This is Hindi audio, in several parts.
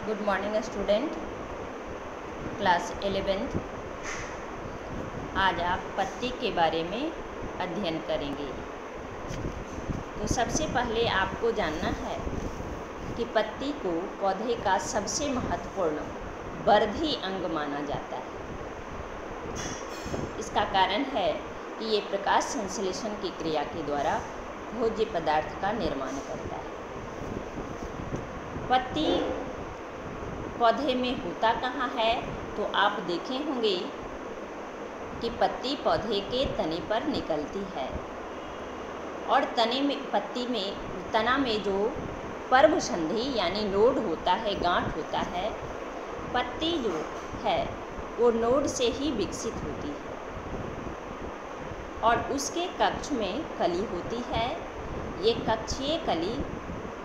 Good morning student, class 11th। आज आप पत्ती के बारे में अध्ययन करेंगे। तो सबसे पहले आपको जानना है कि पत्ती को पौधे का सबसे महत्वपूर्ण वर्धी अंग माना जाता है। इसका कारण है कि ये प्रकाश संश्लेषण की क्रिया के द्वारा भोज्य पदार्थ का निर्माण करता है। पत्ती पौधे में होता कहाँ है, तो आप देखे होंगे कि पत्ती पौधे के तने पर निकलती है और पत्ती में तना में जो पर्व संधि यानी नोड होता है, गांठ होता है, पत्ती जो है वो नोड से ही विकसित होती है और उसके कक्ष में कली होती है। ये कक्षीय कली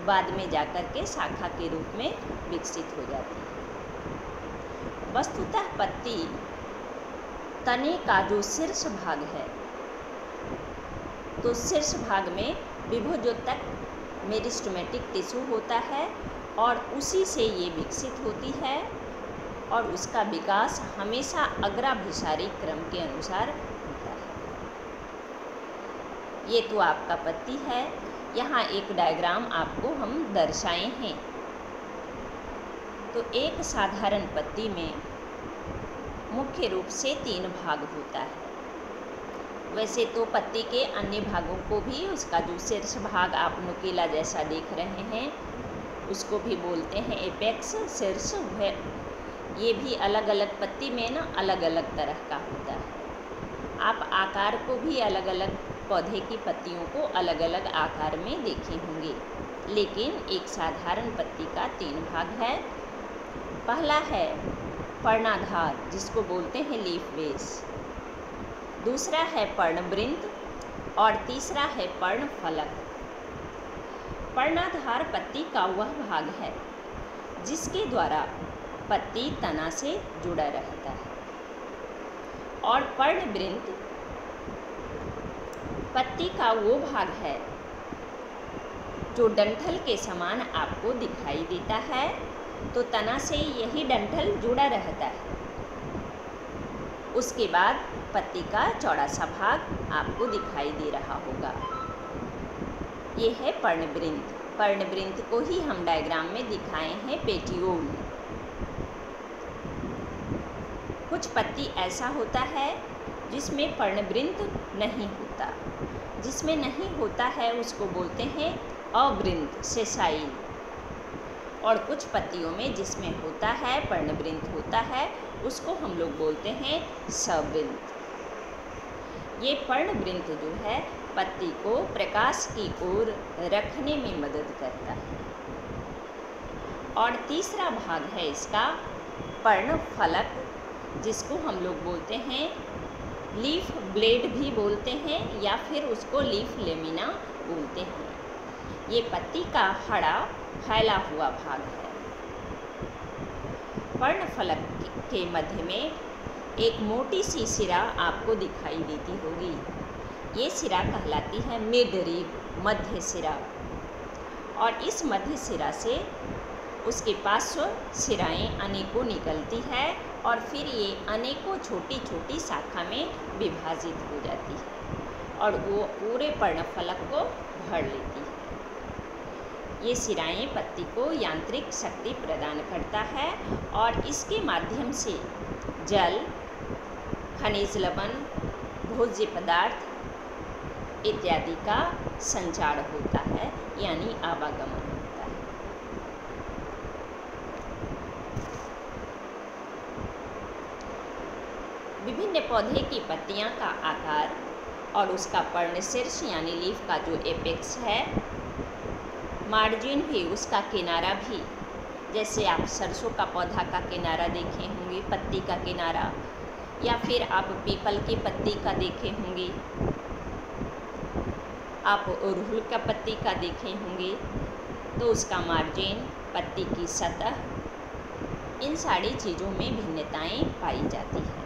बाद में जाकर के शाखा के रूप में विकसित हो जाती है। वस्तुतः पत्ती तने का जो शीर्ष भाग है, तो शीर्ष भाग में विभुजोतक मेरिस्टेमेटिक टिश्यू होता है और उसी से ये विकसित होती है और उसका विकास हमेशा अग्राभिसारी क्रम के अनुसार होता है। ये तो आपका पत्ती है। यहाँ एक डायग्राम आपको हम दर्शाए हैं। तो एक साधारण पत्ती में मुख्य रूप से 3 भाग होता है। वैसे तो पत्ती के अन्य भागों को भी, उसका जो शीर्ष भाग आप नुकीला जैसा देख रहे हैं उसको भी बोलते हैं एपेक्स, शीर्ष। ये भी अलग अलग पत्ती में ना अलग अलग तरह का होता है। आप आकार को भी अलग अलग, पौधे की पत्तियों को अलग अलग आकार में देखे होंगे, लेकिन एक साधारण पत्ती का 3 भाग है। पहला है पर्णाधार, जिसको बोलते हैं लीफ बेस। दूसरा है पर्णवृंत और तीसरा है पर्णफलक। पर्णाधार पत्ती का वह भाग है जिसके द्वारा पत्ती तना से जुड़ा रहता है और पर्णवृंत पत्ती का वो भाग है जो डंठल के समान आपको दिखाई देता है। तो तना से यही डंठल जुड़ा रहता है। उसके बाद पत्ती का चौड़ा सा भाग आपको दिखाई दे रहा होगा। ये है पर्णवृंत। पर्णवृंत को ही हम डायग्राम में दिखाए हैं पेटियोल। कुछ पत्ती ऐसा होता है जिसमें पर्णवृंत नहीं होता। जिसमें नहीं होता है उसको बोलते हैं अवृंत, सेसाइल। और कुछ पत्तियों में जिसमें होता है, पर्णवृंत होता है, उसको हम लोग बोलते हैं सवृंत। ये पर्णवृंत जो है पत्ती को प्रकाश की ओर रखने में मदद करता है। और तीसरा भाग है इसका पर्णफलक, जिसको हम लोग बोलते हैं लीफ ब्लेड भी बोलते हैं या फिर उसको लीफ लेमिना बोलते हैं। ये पत्ती का हरा फैला हुआ भाग है। पर्णफलक के मध्य में एक मोटी सी सिरा आपको दिखाई देती होगी। ये सिरा कहलाती है मिड रिब, मध्य सिरा। और इस मध्य सिरा से उसके पार्श्व सिराएं अनेकों निकलती है और फिर ये अनेकों छोटी छोटी शाखा में विभाजित हो जाती है और वो पूरे पर्णफलक को भर लेती है। ये सिराएं पत्ती को यांत्रिक शक्ति प्रदान करता है और इसके माध्यम से जल, खनिज लवण, भोज्य पदार्थ इत्यादि का संचार होता है, यानी आवागमन होता है। विभिन्न पौधे की पत्तियां का आकार और उसका पर्णशीर्ष यानी लीफ का जो एपेक्स है, मार्जिन भी, उसका किनारा भी, जैसे आप सरसों का पौधा का किनारा देखे होंगे, पत्ती का किनारा, या फिर आप पीपल की पत्ती का देखे होंगे, आप अड़हुल का पत्ती का देखे होंगे, तो उसका मार्जिन, पत्ती की सतह, इन सारी चीज़ों में भिन्नताएं पाई जाती हैं।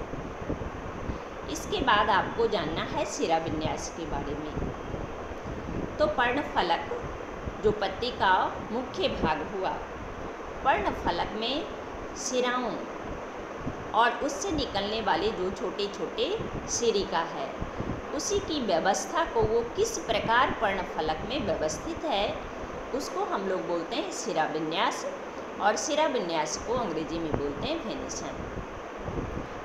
इसके बाद आपको जानना है सिरा विन्यास के बारे में। तो पर्णफलक जो पत्ती का मुख्य भाग हुआ, पर्णफलक में शिराओं और उससे निकलने वाले जो छोटे छोटे सिरिका है, उसी की व्यवस्था को वो किस प्रकार पर्णफलक में व्यवस्थित है, उसको हम लोग बोलते हैं शिरा विन्यास। और शिरा विन्यास को अंग्रेजी में बोलते हैं वेनिसन।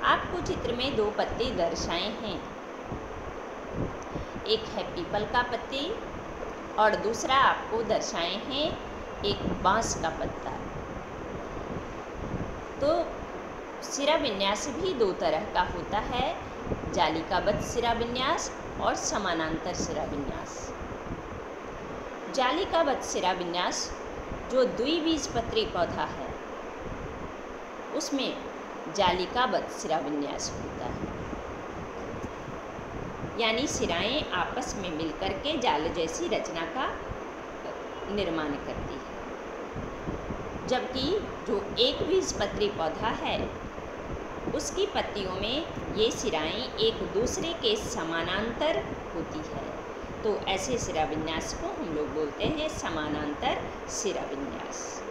आपको चित्र में 2 पत्ते दर्शाए हैं, एक है पीपल का पत्ती और दूसरा आपको दर्शाए हैं एक बांस का पत्ता। तो शिरा विन्यास भी 2 तरह का होता है, जालिकाबद्ध शिरा विन्यास और समानांतर शिरा विन्यास। जालिकाबद्ध शिरा विन्यास जो द्विबीजपत्री पौधा है, उसमें जालिकाबद्ध शिरा विन्यास होता है, यानी शिराएं आपस में मिलकर के जाल जैसी रचना का निर्माण करती है। जबकि जो एकबीजपत्री पौधा है, उसकी पत्तियों में ये शिराएं एक दूसरे के समानांतर होती है। तो ऐसे शिरा विन्यास को हम लोग बोलते हैं समानांतर शिरा विन्यास।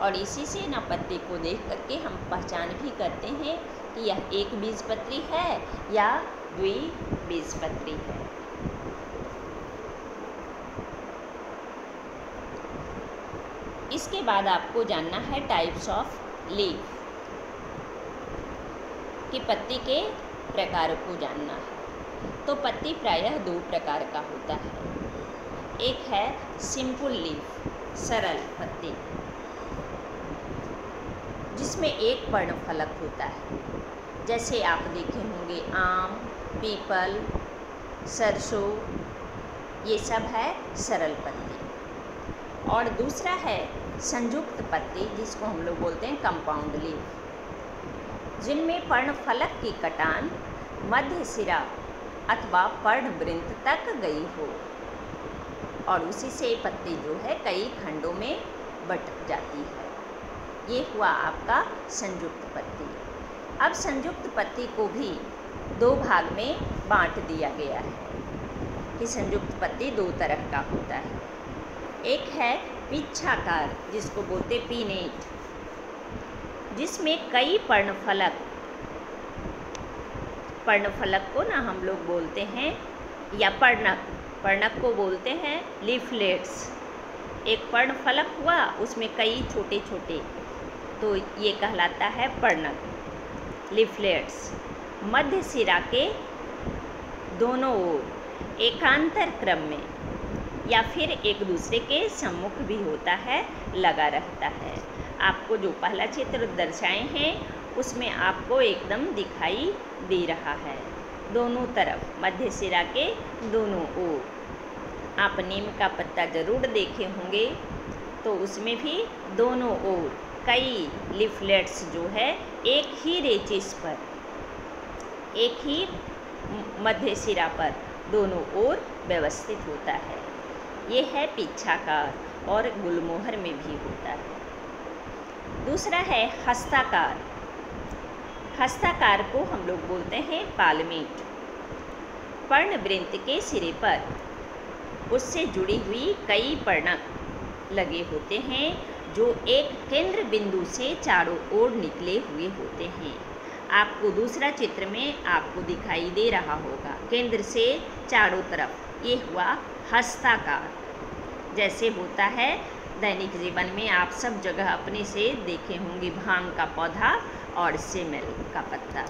और इसी से ना पत्ती को देख करके हम पहचान भी करते हैं कि यह एकबीजपत्री है या द्विबीजपत्री है। इसके बाद आपको जानना है टाइप्स ऑफ लीफ, कि पत्ती के प्रकार को जानना है। तो पत्ती प्रायः 2 प्रकार का होता है। एक है सिंपल लीफ, सरल पत्ती, जिसमें एक पर्णफलक होता है। जैसे आप देखे होंगे आम, पीपल, सरसों, ये सब है सरल पत्ती। और दूसरा है संयुक्त पत्ती, जिसको हम लोग बोलते हैं कंपाउंड लीफ, जिनमें पर्णफलक की कटान मध्य सिरा अथवा पर्णवृंत तक गई हो और उसी से पत्ती जो है कई खंडों में बट जाती है। ये हुआ आपका संयुक्त पत्ती। अब संयुक्त पत्ती को भी 2 भाग में बांट दिया गया है कि संयुक्त पत्ती 2 तरह का होता है। एक है पिच्छाकार, जिसको बोलते पिनेट, जिसमें कई पर्णफलक को ना हम लोग बोलते हैं, या पर्णक को बोलते हैं लीफलेट्स। एक पर्णफलक हुआ, उसमें कई छोटे छोटे, तो ये कहलाता है पर्णक, लीफलेट्स। मध्य सिरा के दोनों ओर एकांतर क्रम में या फिर एक दूसरे के सम्मुख भी होता है, लगा रहता है। आपको जो पहला चित्र दर्शाए हैं, उसमें आपको एकदम दिखाई दे रहा है, दोनों तरफ मध्य सिरा के दोनों ओर। आप नीम का पत्ता जरूर देखे होंगे, तो उसमें भी दोनों ओर कई लीफलेट्स जो है एक ही रेचिस पर, एक ही मध्य सिरा पर दोनों ओर व्यवस्थित होता है। ये है पिच्छाकार और गुलमोहर में भी होता है। दूसरा है हस्ताकार। हस्ताकार को हम लोग बोलते हैं पालमेट। पर्णवृंत के सिरे पर उससे जुड़ी हुई कई पर्णक लगे होते हैं, जो एक केंद्र बिंदु से चारों ओर निकले हुए होते हैं। आपको दूसरा चित्र में आपको दिखाई दे रहा होगा, केंद्र से चारों तरफ, ये हुआ हस्ताकार। जैसे होता है दैनिक जीवन में, आप सब जगह अपने से देखे होंगे भांग का पौधा और सेमल का पत्ता।